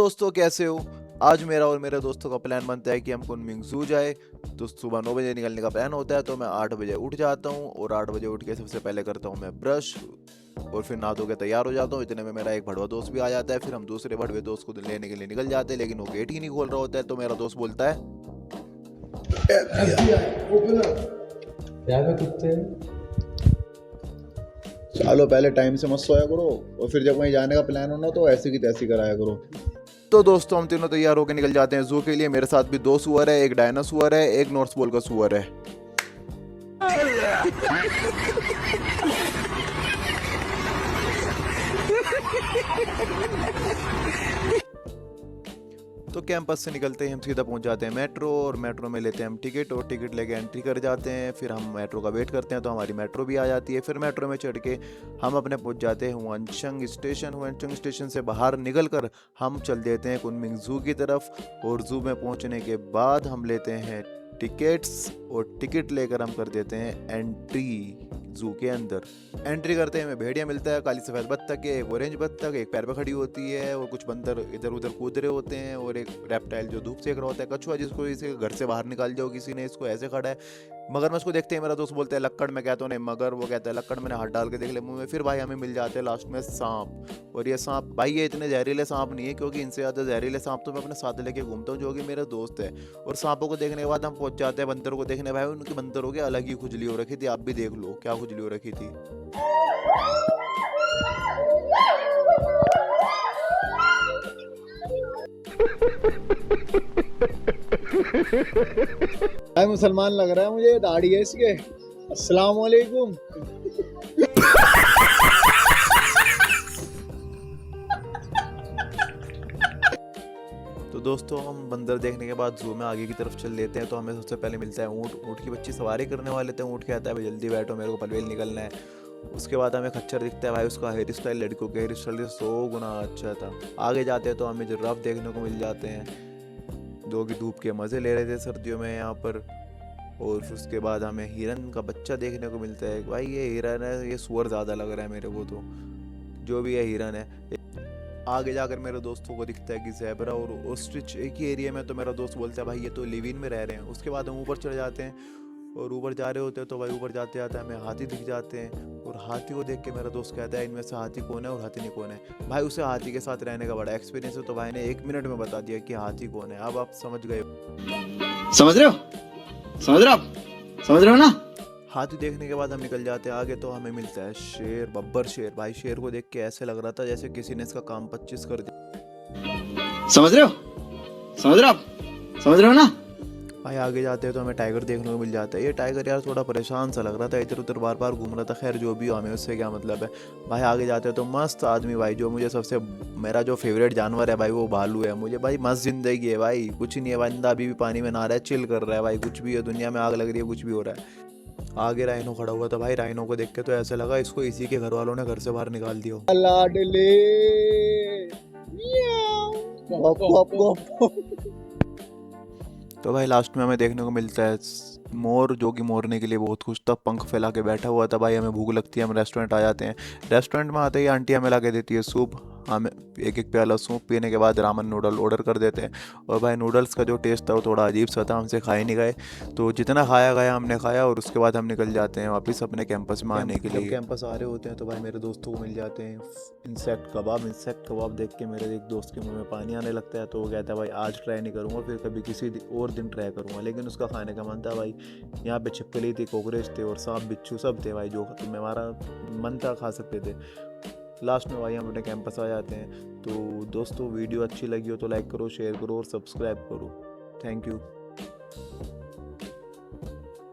दोस्तों कैसे हो। आज मेरा और मेरे दोस्तों का प्लान बनता है कि हम कुनमिंग जू जाए। तो सुबह 9 बजे निकलने का प्लान होता है, तो मैं 8 बजे उठ जाता हूँ और 8 बजे उठ के सबसे पहले करता हूँ मैं ब्रश और फिर नहा धो के तैयार हो जाता हूँ। इतने में मेरा एक भड़वा दोस्त भी आ जाता है। फिर हम दूसरे भड़वे दोस्त को लेने के लिए निकल जाते हैं, लेकिन वो गेट ही नहीं खोल रहा होता है। तो मेरा दोस्त बोलता है क्या कर सकते हैं। चलो पहले टाइम से मत सोया करो और फिर जब कहीं जाने का प्लान होना तो ऐसी की तैसी कराया करो। तो दोस्तों हम तीनों तैयार होकर निकल जाते हैं जू के लिए। मेरे साथ भी 2 सुअर है, एक डायनासोर है, एक नॉर्थ पोल का सुअर है। तो कैंपस से निकलते ही हम सीधा पहुंच जाते हैं मेट्रो, और मेट्रो में लेते हैं हम टिकट और टिकट लेके एंट्री कर जाते हैं। फिर हम मेट्रो का वेट करते हैं तो हमारी मेट्रो भी आ जाती है। फिर मेट्रो में चढ़ के हम अपने पहुंच जाते हैं हुआनचंग स्टेशन। हुआनचंग स्टेशन से बाहर निकल कर हम चल देते हैं कुनमिंग जू की तरफ, और जू में पहुंचने के बाद हम लेते हैं टिकट्स, और टिकट लेकर हम कर देते हैं एंट्री जू के अंदर। एंट्री करते हैं हमें भेड़िया मिलता है, काली सफ़ेद बत्तख है, एक ऑरेंज बत्तख एक पैर पे खड़ी होती है, और कुछ बंदर इधर उधर कूद रहे होते हैं, और एक रेप्टाइल जो धूप सेक रहा होता है, कछुआ जिसको इसे घर से बाहर निकाल जाओ किसी ने, इसको ऐसे खड़ा है। मगरमच्छ को देखते हैं मेरा दोस्त बोलता है लक्कड़, मैं कहता हूँ नहीं मगर, वो कहता है लक्कड़, मैंने हाथ डाल के देख ले मुंह में। फिर भाई हमें मिल जाते हैं लास्ट में सांप, और ये सांप भाई ये इतने जहरीले सांप नहीं है, क्योंकि इनसे ज़्यादा जहरीले सांप तो मैं अपने साथ लेके घूमता हूँ जो कि मेरा दोस्त है। और सांपों को देखने के बाद हम पहुंच जाते हैं बंदरों को देखने। भाई उनके बंदरों की अलग ही खुजली हो रखी थी, आप भी देख लो क्या खुजली हो रखी थी। भाई मुसलमान लग रहा है मुझे, दाढ़ी है इसके। अस्सलाम वालेकुम। तो दोस्तों हम बंदर देखने के बाद जू में आगे की तरफ चल लेते हैं। तो हमें सबसे पहले मिलता है ऊँट। ऊँट की बच्ची सवारी करने वाले थे। ऊँट कहता है भाई जल्दी बैठो, मेरे को पनवेल निकलना है। उसके बाद हमें खच्चर दिखता है। भाई उसका हेयर स्टाइल लड़कों के हेयर स्टाइल से 100 गुना अच्छा था। आगे जाते हैं तो हमें जिराफ देखने को मिल जाते हैं, जो कि धूप के मज़े ले रहे थे सर्दियों में यहाँ पर। और फिर उसके बाद हमें हिरन का बच्चा देखने को मिलता है। भाई ये हिरन है, ये सुअर ज़्यादा लग रहा है मेरे को, तो जो भी है हिरन है। आगे जाकर मेरे दोस्तों को दिखता है कि ज़ेब्रा और ऑस्ट्रिच एक ही एरिया में। तो मेरा दोस्त बोलता है भाई ये तो लिविन में रह रहे हैं। उसके बाद हम ऊपर चढ़ जाते हैं, और ऊपर जा रहे होते हैं तो भाई ऊपर जाते जाते हमें हाथी दिख जाते हैं। और हाथी को देख के मेरा दोस्त कहता है इनमें से हाथी कौन है और हाथी नहीं कौन है। भाई उसे हाथी के साथ रहने का बड़ा एक्सपीरियंस है, तो भाई ने 1 मिनट में बता दिया कि हाथी कौन है। अब आप समझ गए, समझ रहे हो, समझ रहे हो आप, समझ रहे हो ना। हाथी देखने के बाद हम निकल जाते हैं आगे। तो हमें मिलता है शेर, बब्बर शेर। भाई शेर को देख के ऐसे लग रहा था जैसे किसी ने इसका काम 25 कर दिया। समझ रहे हो, समझ रहे हो आप, समझ रहे हो ना। भाई आगे जाते हैं तो हमें टाइगर देखने को मिल जाता है। ये टाइगर यार थोड़ा परेशान सा लग रहा था, इधर उधर बार बार घूम रहा था। खैर जो भी हो, हमें उससे क्या मतलब है। भाई आगे जाते हैं तो मस्त आदमी, भाई जो मुझे सबसे मेरा जो फेवरेट जानवर है भाई वो भालू है। मुझे भाई मस्त जिंदगी है भाई, कुछ नहीं है। बंदा अभी भी पानी में नहा रहा है, चिल कर रहा है भाई। कुछ भी है, दुनिया में आग लग रही है, कुछ भी हो रहा है। आगे राइनो खड़ा हुआ था। भाई राइनो को देख के तो ऐसा लगा इसको इसी के घर वालों ने घर से बाहर निकाल दिया हो। लाडले गप गप गप। तो भाई लास्ट में हमें देखने को मिलता है मोर, जो कि मोरने के लिए बहुत खुश था, पंख फैला के बैठा हुआ था। भाई हमें भूख लगती है, हम रेस्टोरेंट आ जाते हैं। रेस्टोरेंट में आते ही आंटी हमें ला के देती है सूप। हमें एक एक प्याला सूप पीने के बाद रामन नूडल ऑर्डर कर देते हैं। और भाई नूडल्स का जो टेस्ट था वो थोड़ा अजीब सा था, हमसे खा ही नहीं गए। तो जितना खाया गया हमने खाया, और उसके बाद हम निकल जाते हैं वापस अपने कैंपस में आने के लिए। कैंपस आ रहे होते हैं तो भाई मेरे दोस्तों को मिल जाते हैं इंसेक्ट कबाब। इंसेक्ट कबाब देख के मेरे एक दोस्त के मुंह में पानी आने लगता है। तो वो कहता है भाई आज ट्राई नहीं करूँगा, फिर कभी किसी और दिन ट्राई करूँगा। लेकिन उसका खाने का मन था भाई। यहाँ पे छिपकली थी, कॉकरोच थे, और सांप बिच्छू सब थे भाई, जो हमारा मन था खा सकते थे। लास्ट में भाई हम अपने कैंपस आ जाते हैं। तो दोस्तों वीडियो अच्छी लगी हो तो लाइक करो, शेयर करो और सब्सक्राइब करो। Thank you.